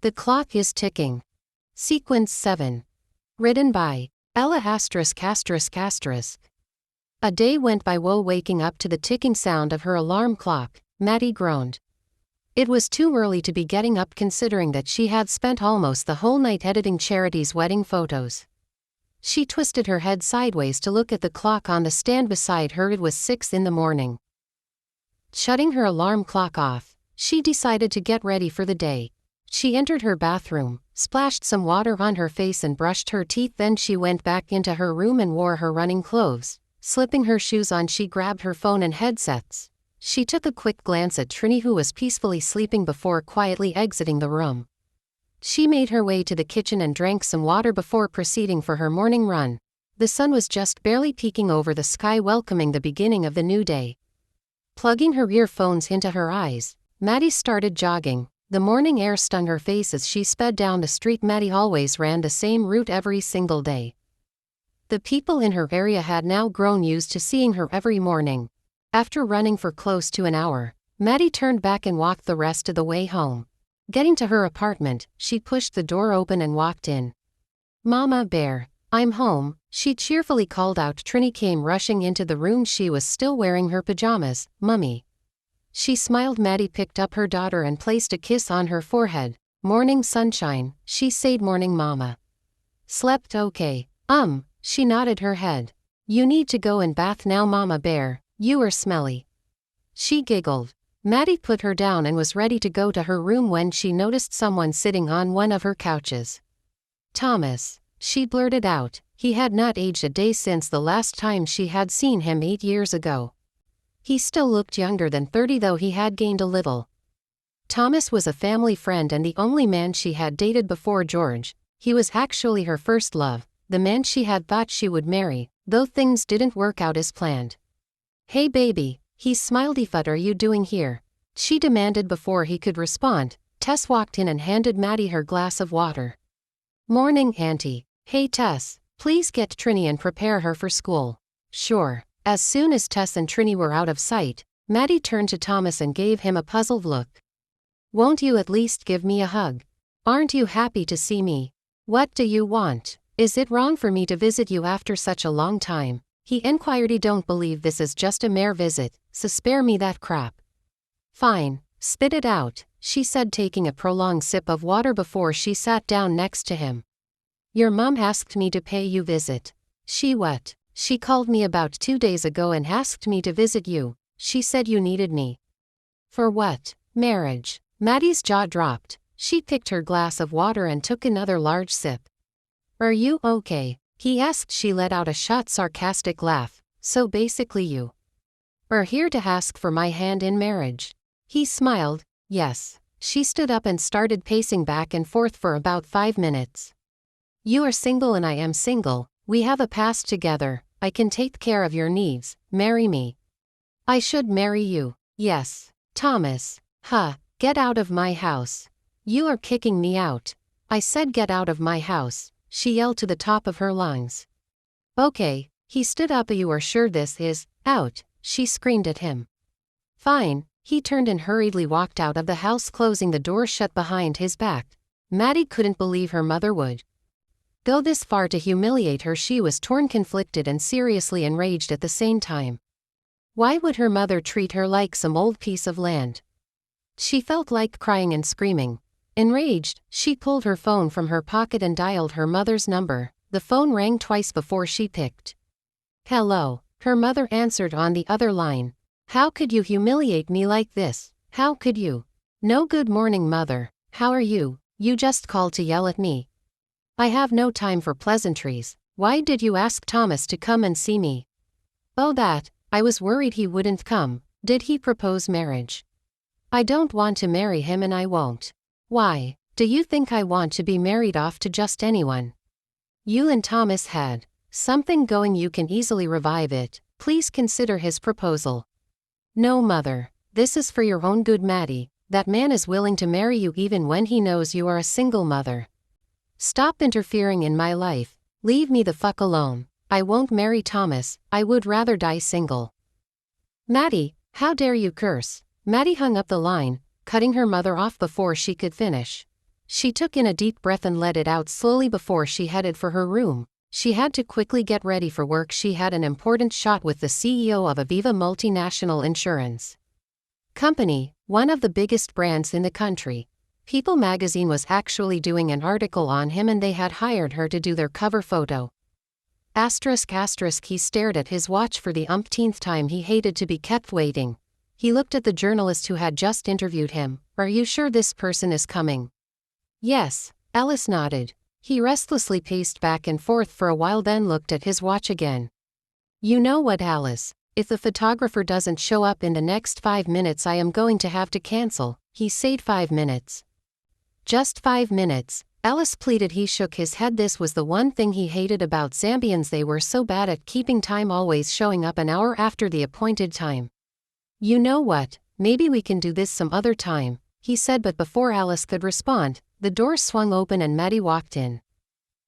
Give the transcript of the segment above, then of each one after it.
The Clock is Ticking. Sequence 7. Written by Ella ****. A day went by while waking up to the ticking sound of her alarm clock. Maddie groaned. It was too early to be getting up considering that she had spent almost the whole night editing Charity's wedding photos. She twisted her head sideways to look at the clock on the stand beside her. It was 6 in the morning. Shutting her alarm clock off, she decided to get ready for the day. She entered her bathroom, splashed some water on her face and brushed her teeth. Then she went back into her room and wore her running clothes. Slipping her shoes on, she grabbed her phone and headsets. She took a quick glance at Trini, who was peacefully sleeping, before quietly exiting the room. She made her way to the kitchen and drank some water before proceeding for her morning run. The sun was just barely peeking over the sky, welcoming the beginning of the new day. Plugging her earphones into her eyes, Maddie started jogging. The morning air stung her face as she sped down the street. Maddie always ran the same route every single day. The people in her area had now grown used to seeing her every morning. After running for close to an hour, Maddie turned back and walked the rest of the way home. Getting to her apartment, she pushed the door open and walked in. "Mama Bear, I'm home," she cheerfully called out. Trini came rushing into the room. She was still wearing her pajamas. "Mummy." She smiled. Maddie picked up her daughter and placed a kiss on her forehead. "Morning, sunshine," she said. "Morning, Mama. Slept okay?" She nodded her head. "You need to go and bath now, Mama Bear. You are smelly." She giggled. Maddie put her down and was ready to go to her room when she noticed someone sitting on one of her couches. "Thomas," she blurted out. He had not aged a day since the last time she had seen him 8 years ago. He still looked younger than 30, though he had gained a little. Thomas was a family friend and the only man she had dated before George. He was actually her first love, the man she had thought she would marry, though things didn't work out as planned. "Hey baby," he smiled. "What are you doing here?" she demanded before he could respond. Tess walked in and handed Maddie her glass of water. "Morning, Auntie." "Hey Tess, please get Trini and prepare her for school." "Sure." As soon as Tess and Trini were out of sight, Maddie turned to Thomas and gave him a puzzled look. "Won't you at least give me a hug? Aren't you happy to see me? What do you want? Is it wrong for me to visit you after such a long time?" he inquired. "I don't believe this is just a mere visit, so spare me that crap." "Fine, spit it out," she said, taking a prolonged sip of water before she sat down next to him. "Your mom asked me to pay you visit." "She what?" "She called me about 2 days ago and asked me to visit you. She said you needed me." "For what?" "Marriage." Maddie's jaw dropped. She picked her glass of water and took another large sip. "Are you okay?" he asked. She let out a short, sarcastic laugh. "So basically you are here to ask for my hand in marriage?" He smiled. "Yes." She stood up and started pacing back and forth for about 5 minutes. "You are single and I am single. We have a past together. I can take care of your needs. Marry me." "I should marry you." "Yes." "Thomas." Get out of my house." "You are kicking me out." "I said get out of my house," she yelled to the top of her lungs. "Okay." He stood up. "You are sure this is out?" she screamed at him. "Fine." He turned and hurriedly walked out of the house, closing the door shut behind his back. Maddie couldn't believe her mother would go this far to humiliate her. She was torn, conflicted, and seriously enraged at the same time. Why would her mother treat her like some old piece of land? She felt like crying and screaming. Enraged, she pulled her phone from her pocket and dialed her mother's number. The phone rang twice before she picked. "Hello." Her mother answered on the other line. "How could you humiliate me like this? How could you?" "No, good morning, Mother. How are you? You just called to yell at me." "I have no time for pleasantries. Why did you ask Thomas to come and see me?" "Oh, that. I was worried he wouldn't come." "Did he propose marriage?" "I don't want to marry him and I won't." "Why? Do you think I want to be married off to just anyone?" "You and Thomas had something going. You can easily revive it. Please consider his proposal." "No, Mother. This is for your own good, Maddie. That man is willing to marry you even when he knows you are a single mother. Stop interfering in my life. Leave me the fuck alone. I won't marry Thomas. I would rather die single." "Maddie, how dare you curse?" Maddie hung up the line, cutting her mother off before she could finish. She took in a deep breath and let it out slowly before she headed for her room. She had to quickly get ready for work. She had an important shot with the CEO of Aviva Multinational Insurance Company, one of the biggest brands in the country. People magazine was actually doing an article on him and they had hired her to do their cover photo. He stared at his watch for the umpteenth time. He hated to be kept waiting. He looked at the journalist who had just interviewed him. Are you sure this person is coming? Yes, Alice nodded. He restlessly paced back and forth for a while, then looked at his watch again. You know what, Alice? If the photographer doesn't show up in the next 5 minutes, I am going to have to cancel, he said. 5 minutes. Just 5 minutes, Alice pleaded. He shook his head. This was the one thing he hated about Zambians. They were so bad at keeping time, always showing up an hour after the appointed time. You know what, maybe we can do this some other time, he said, but before Alice could respond, the door swung open and Maddie walked in.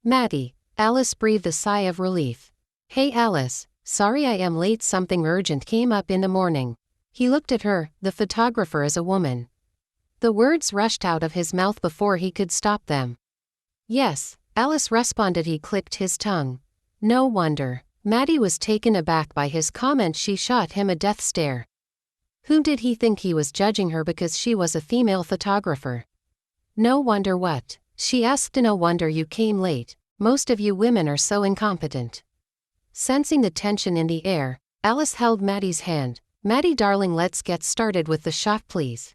Maddie, Alice breathed a sigh of relief. Hey Alice, sorry I am late. Something urgent came up in the morning. He looked at her. The photographer is a woman. The words rushed out of his mouth before he could stop them. Yes, Alice responded. He clicked his tongue. No wonder. Maddie was taken aback by his comment. She shot him a death stare. Who did he think he was, judging her because she was a female photographer? No wonder what? She asked. No wonder you came late. Most of you women are so incompetent. Sensing the tension in the air, Alice held Maddie's hand. Maddie darling, let's get started with the shot please.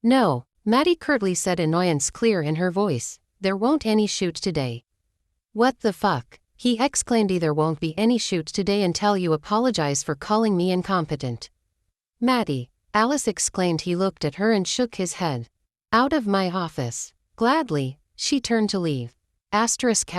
No, Maddie curtly said, annoyance clear in her voice. There won't any shoot today. What the fuck? He exclaimed. There won't be any shoot today until you apologize for calling me incompetent. Maddie, Alice exclaimed. He looked at her and shook his head. Out of my office. Gladly, she turned to leave. Asterisk.